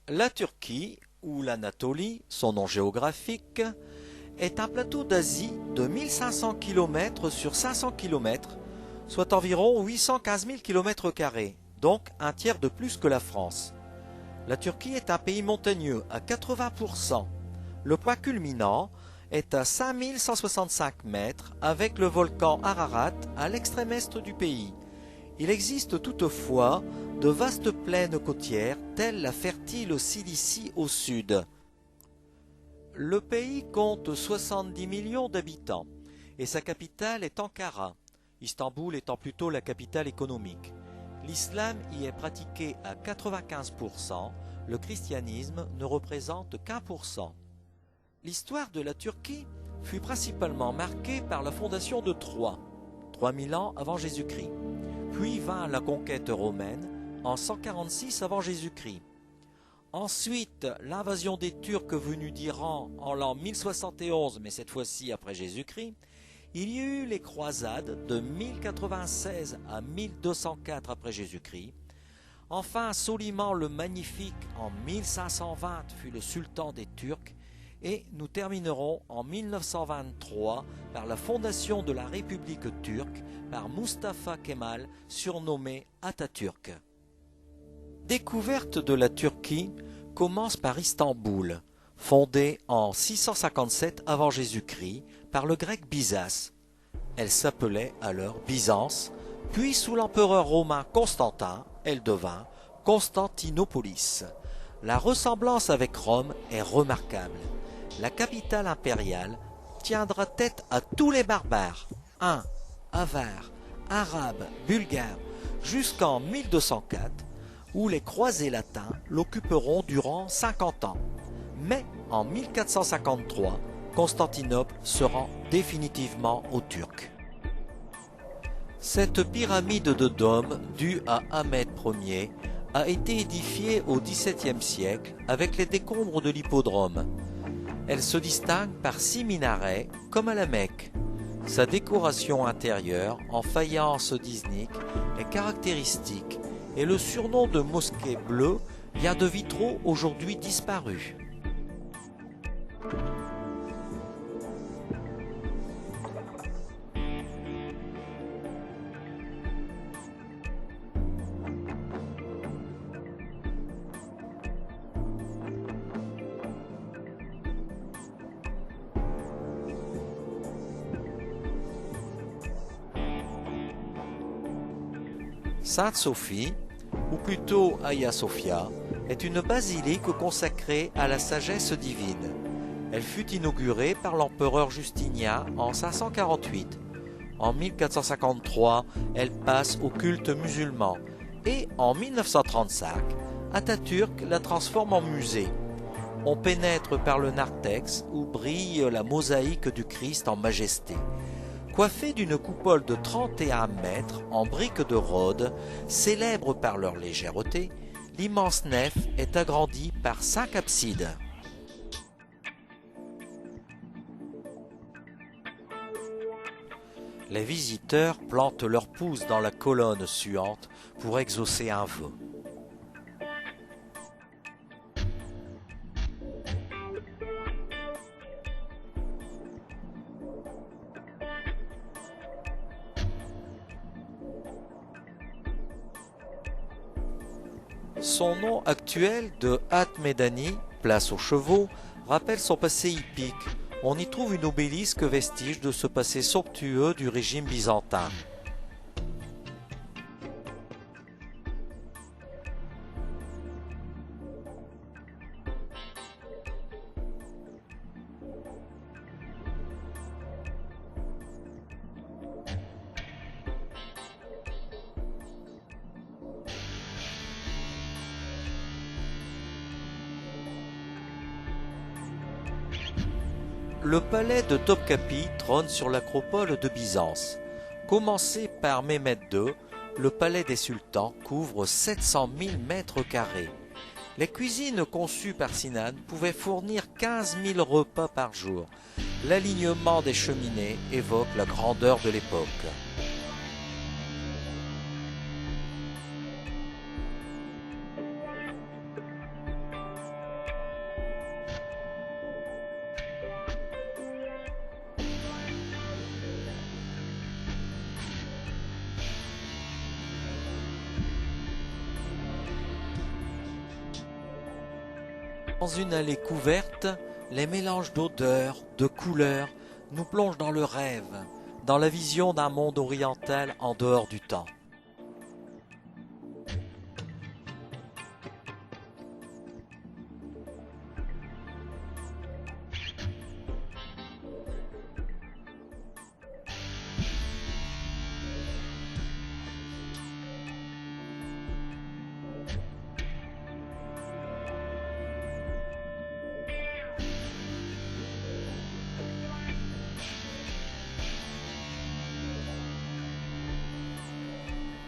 La Turquie, ou l'Anatolie, son nom géographique, est un plateau d'Asie de 1500 km sur 500 km, soit environ 815 000 km², donc un tiers de plus que la France. La Turquie est un pays montagneux à 80%. Le point culminant est à 5165 mètres avec le volcan Ararat à l'extrême est du pays. Il existe toutefois de vastes plaines côtières telles la fertile Cilicie au sud. Le pays compte 70 millions d'habitants et sa capitale est Ankara, Istanbul étant plutôt la capitale économique. L'islam y est pratiqué à 95%, le christianisme ne représente qu'1%. L'histoire de la Turquie fut principalement marquée par la fondation de Troie, 3000 ans avant Jésus-Christ, puis vint la conquête romaine en 146 avant Jésus-Christ. Ensuite, l'invasion des Turcs venus d'Iran en l'an 1071, mais cette fois-ci après Jésus-Christ. Il y eut les croisades de 1096 à 1204 après Jésus-Christ. Enfin, Soliman le Magnifique en 1520 fut le sultan des Turcs et nous terminerons en 1923 par la fondation de la République turque par Mustafa Kemal, surnommé Atatürk. Découverte de la Turquie commence par Istanbul, fondée en 657 avant Jésus-Christ par le grec Byzas. Elle s'appelait alors Byzance, puis sous l'empereur romain Constantin, elle devint Constantinopolis. La ressemblance avec Rome est remarquable. La capitale impériale tiendra tête à tous les barbares, huns, avars, arabes, bulgares, jusqu'en 1204, où les croisés latins l'occuperont durant 50 ans. Mais en 1453, Constantinople se rend définitivement aux Turcs. Cette pyramide de dômes, due à Ahmed Ier, a été édifiée au XVIIe siècle avec les décombres de l'hippodrome. Elle se distingue par 6 minarets, comme à la Mecque. Sa décoration intérieure, en faïence d'Iznik, est caractéristique et le surnom de mosquée bleue vient de vitraux aujourd'hui disparus. Sainte-Sophie, ou plutôt Hagia Sophia, est une basilique consacrée à la sagesse divine. Elle fut inaugurée par l'empereur Justinien en 548. En 1453, elle passe au culte musulman et en 1935, Atatürk la transforme en musée. On pénètre par le narthex où brille la mosaïque du Christ en majesté. Coiffée d'une coupole de 31 mètres en briques de Rhodes, célèbres par leur légèreté, l'immense nef est agrandie par 5 absides. Les visiteurs plantent leurs pouces dans la colonne suante pour exaucer un vœu. Son nom actuel de Hat Medani, place aux chevaux, rappelle son passé hippique. On y trouve une obélisque vestige de ce passé somptueux du régime byzantin. Le palais de Topkapi trône sur l'acropole de Byzance. Commencé par Mehmed II, le palais des sultans couvre 700 000 mètres carrés. Les cuisines conçues par Sinan pouvaient fournir 15 000 repas par jour. L'alignement des cheminées évoque la grandeur de l'époque. Dans une allée couverte, les mélanges d'odeurs, de couleurs nous plongent dans le rêve, dans la vision d'un monde oriental en dehors du temps.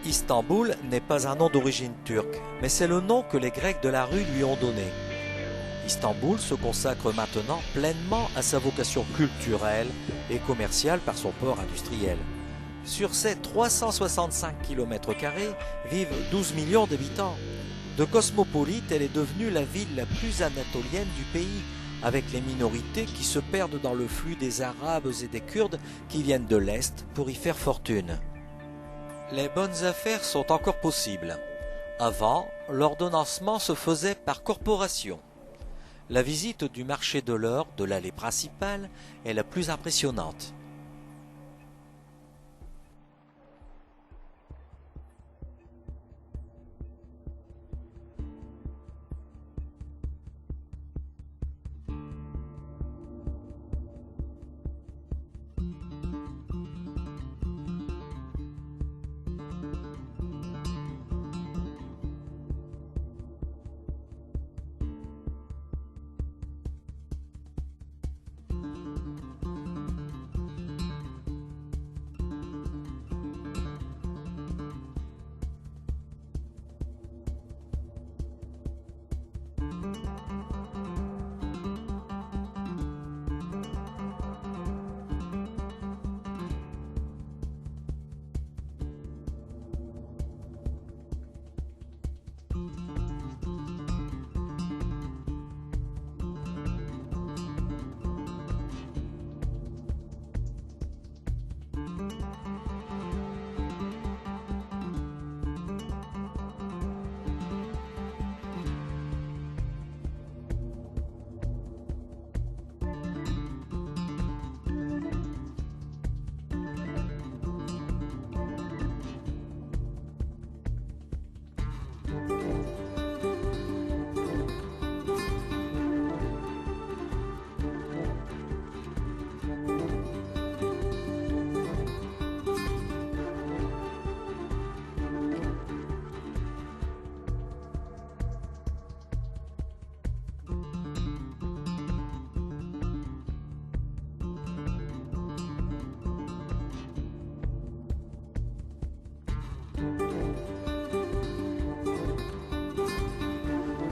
Istanbul n'est pas un nom d'origine turque, mais c'est le nom que les Grecs de la rue lui ont donné. Istanbul se consacre maintenant pleinement à sa vocation culturelle et commerciale par son port industriel. Sur ses 365 km² vivent 12 millions d'habitants. De cosmopolite, elle est devenue la ville la plus anatolienne du pays, avec les minorités qui se perdent dans le flux des Arabes et des Kurdes qui viennent de l'Est pour y faire fortune. Les bonnes affaires sont encore possibles. Avant, l'ordonnancement se faisait par corporation. La visite du marché de l'or de l'allée principale est la plus impressionnante.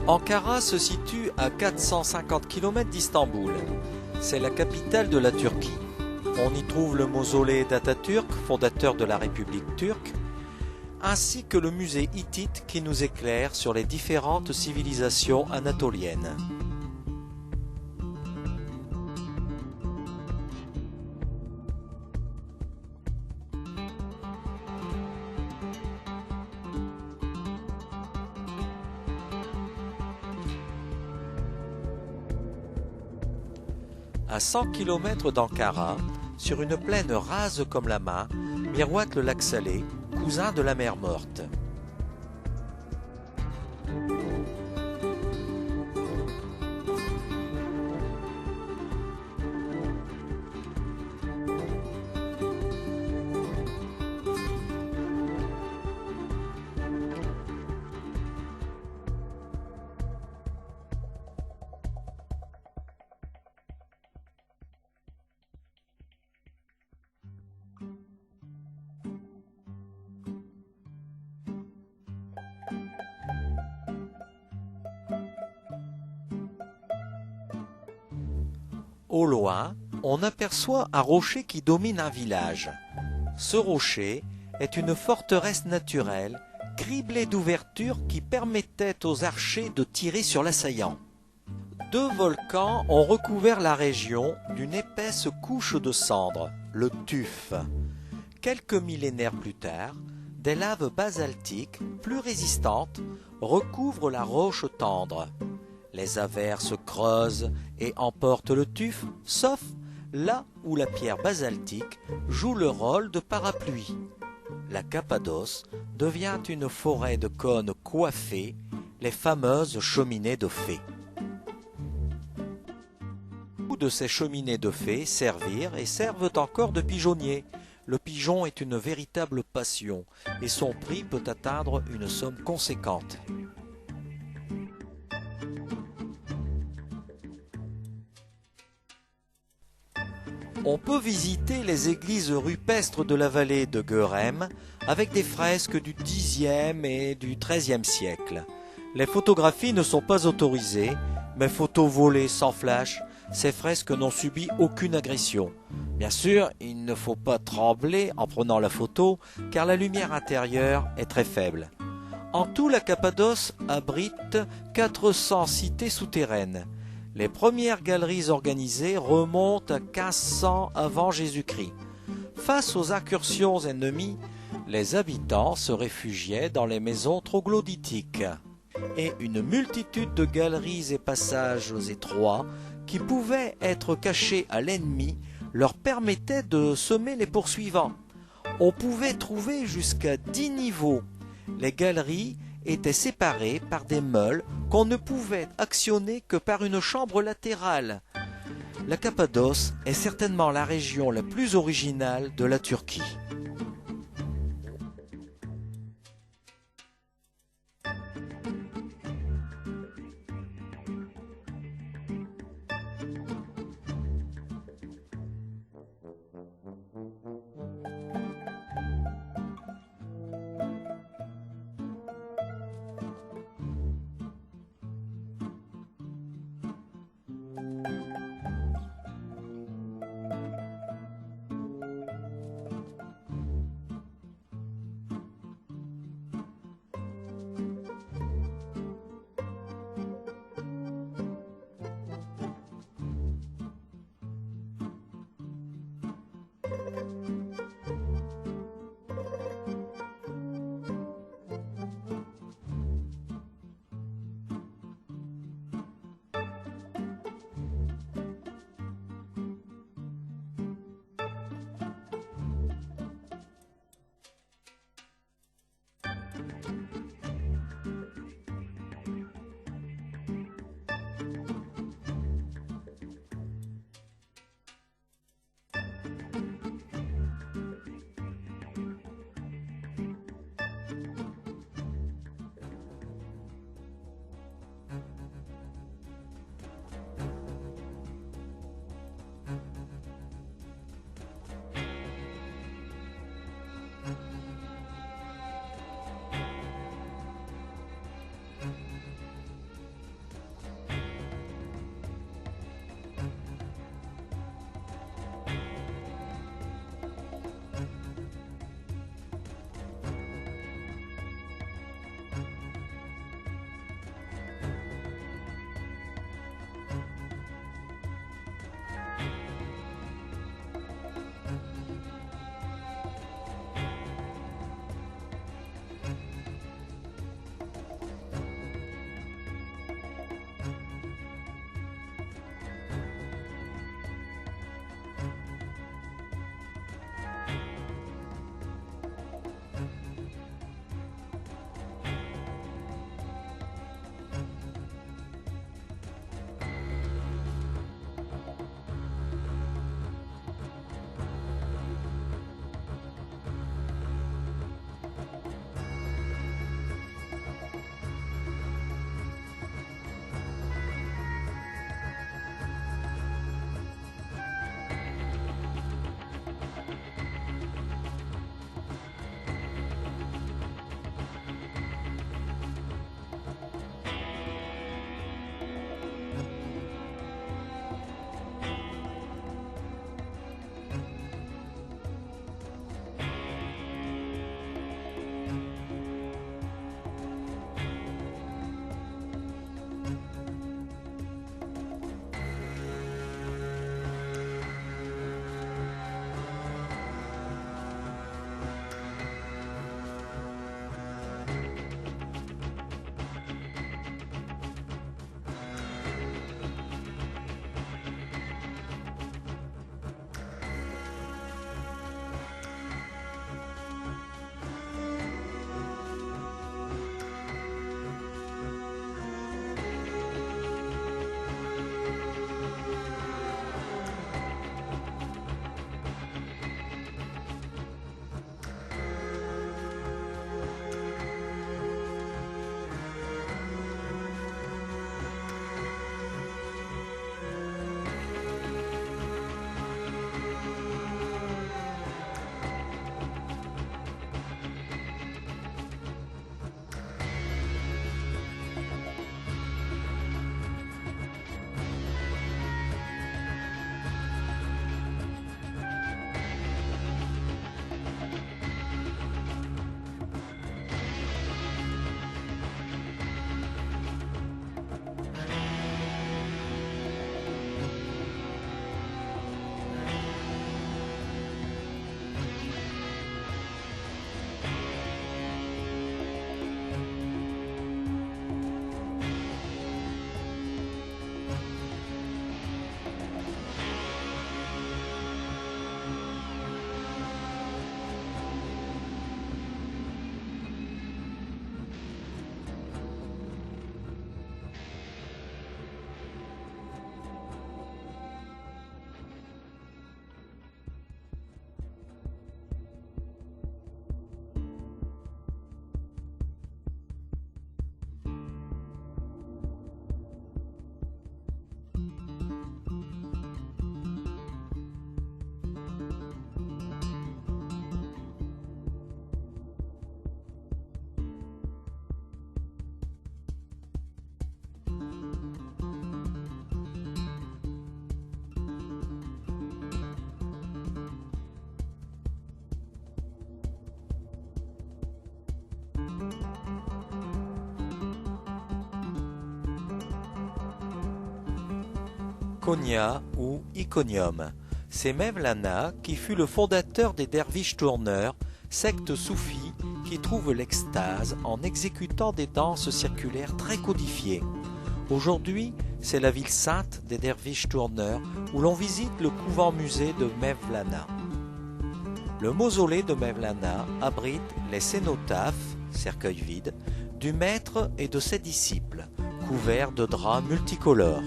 Ankara se situe à 450 km d'Istanbul. C'est la capitale de la Turquie. On y trouve le mausolée d'Atatürk, fondateur de la République turque, ainsi que le musée hittite qui nous éclaire sur les différentes civilisations anatoliennes. À 100 km d'Ankara, sur une plaine rase comme la main, miroite le lac Salé, cousin de la mer Morte. Au loin, on aperçoit un rocher qui domine un village. Ce rocher est une forteresse naturelle, criblée d'ouvertures qui permettaient aux archers de tirer sur l'assaillant. Deux volcans ont recouvert la région d'une épaisse couche de cendres, le tuf. Quelques millénaires plus tard, des laves basaltiques, plus résistantes, recouvrent la roche tendre. Les averses creusent et emportent le tuf, sauf là où la pierre basaltique joue le rôle de parapluie. La Cappadoce devient une forêt de cônes coiffés, les fameuses cheminées de fées. Beaucoup de ces cheminées de fées servirent et servent encore de pigeonniers. Le pigeon est une véritable passion et son prix peut atteindre une somme conséquente. On peut visiter les églises rupestres de la vallée de Görem avec des fresques du Xe et du XIIIe siècle. Les photographies ne sont pas autorisées, mais photos volées sans flash, ces fresques n'ont subi aucune agression. Bien sûr, il ne faut pas trembler en prenant la photo car la lumière intérieure est très faible. En tout, la Cappadoce abrite 400 cités souterraines. Les premières galeries organisées remontent à 1500 avant Jésus-Christ. Face aux incursions ennemies, les habitants se réfugiaient dans les maisons troglodytiques. Et une multitude de galeries et passages étroits qui pouvaient être cachés à l'ennemi leur permettaient de semer les poursuivants. On pouvait trouver jusqu'à 10 niveaux. Les galeries étaient séparées par des meules qu'on ne pouvait actionner que par une chambre latérale. La Cappadoce est certainement la région la plus originale de la Turquie. Konya ou Iconium. C'est Mevlana qui fut le fondateur des derviches tourneurs, secte soufie qui trouve l'extase en exécutant des danses circulaires très codifiées. Aujourd'hui, c'est la ville sainte des derviches tourneurs où l'on visite le couvent-musée de Mevlana. Le mausolée de Mevlana abrite les cénotaphes, cercueils vides, du maître et de ses disciples, couverts de draps multicolores.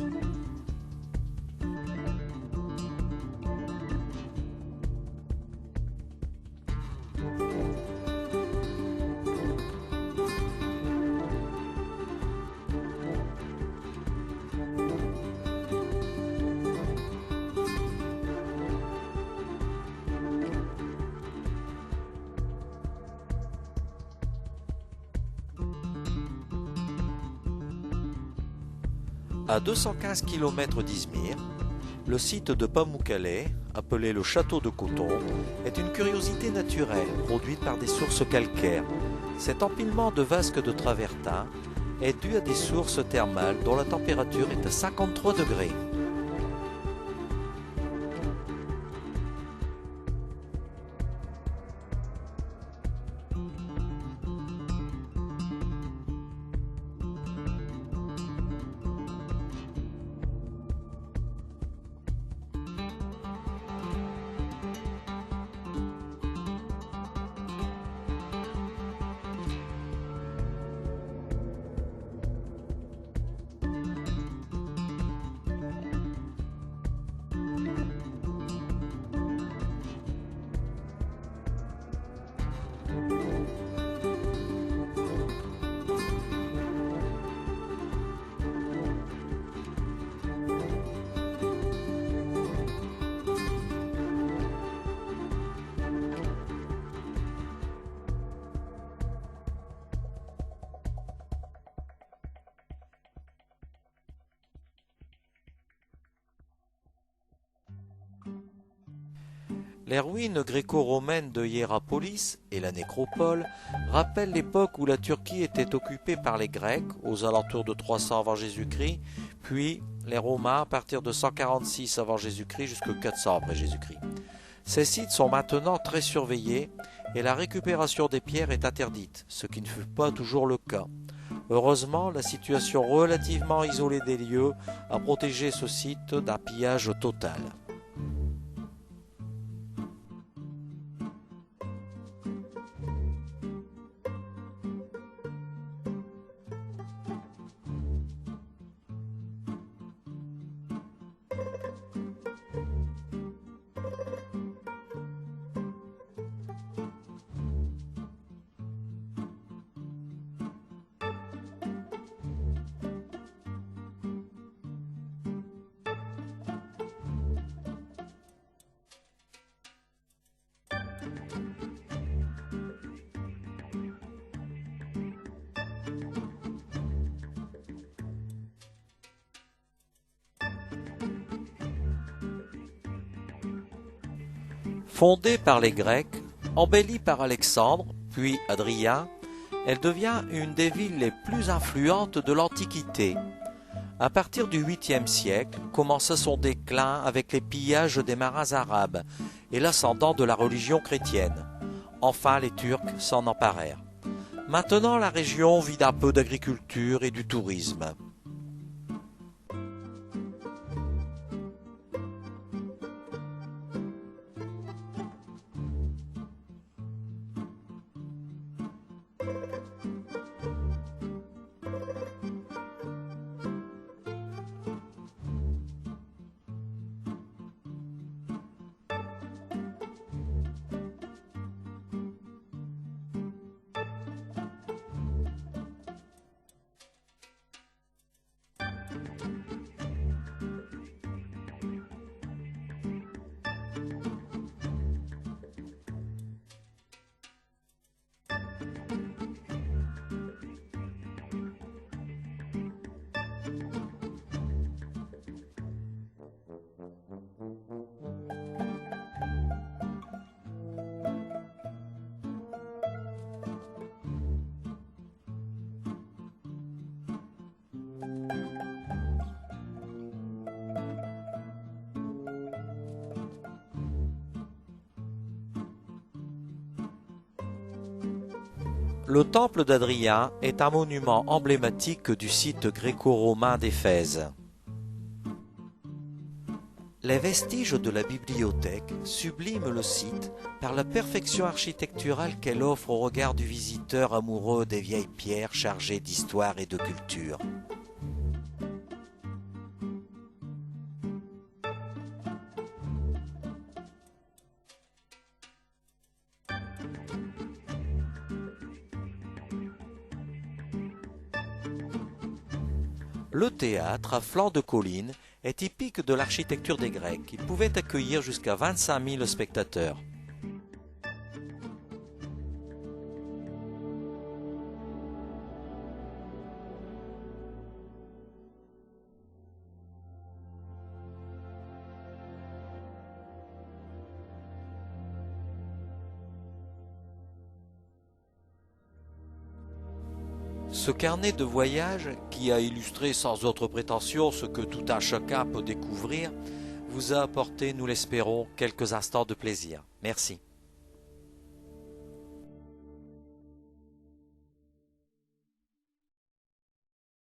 À 215 km d'Izmir, le site de Pamukkale, appelé le château de coton, est une curiosité naturelle produite par des sources calcaires. Cet empilement de vasques de travertin est dû à des sources thermales dont la température est à 53 degrés. Les ruines gréco-romaines de Hiérapolis et la nécropole rappellent l'époque où la Turquie était occupée par les Grecs aux alentours de 300 avant Jésus-Christ, puis les Romains à partir de 146 avant Jésus-Christ jusqu'à 400 après Jésus-Christ. Ces sites sont maintenant très surveillés et la récupération des pierres est interdite, ce qui ne fut pas toujours le cas. Heureusement, la situation relativement isolée des lieux a protégé ce site d'un pillage total. Fondée par les Grecs, embellie par Alexandre, puis Adrien, elle devient une des villes les plus influentes de l'Antiquité. À partir du 8e siècle, commença son déclin avec les pillages des marins arabes et l'ascendant de la religion chrétienne. Enfin, les Turcs s'en emparèrent. Maintenant, la région vit d'un peu d'agriculture et du tourisme. Le temple d'Adrien est un monument emblématique du site gréco-romain d'Éphèse. Les vestiges de la bibliothèque subliment le site par la perfection architecturale qu'elle offre au regard du visiteur amoureux des vieilles pierres chargées d'histoire et de culture. Le théâtre, à flanc de colline, est typique de l'architecture des Grecs. Il pouvait accueillir jusqu'à 25 000 spectateurs. Ce carnet de voyage, qui a illustré sans autre prétention ce que tout un chacun peut découvrir, vous a apporté, nous l'espérons, quelques instants de plaisir. Merci.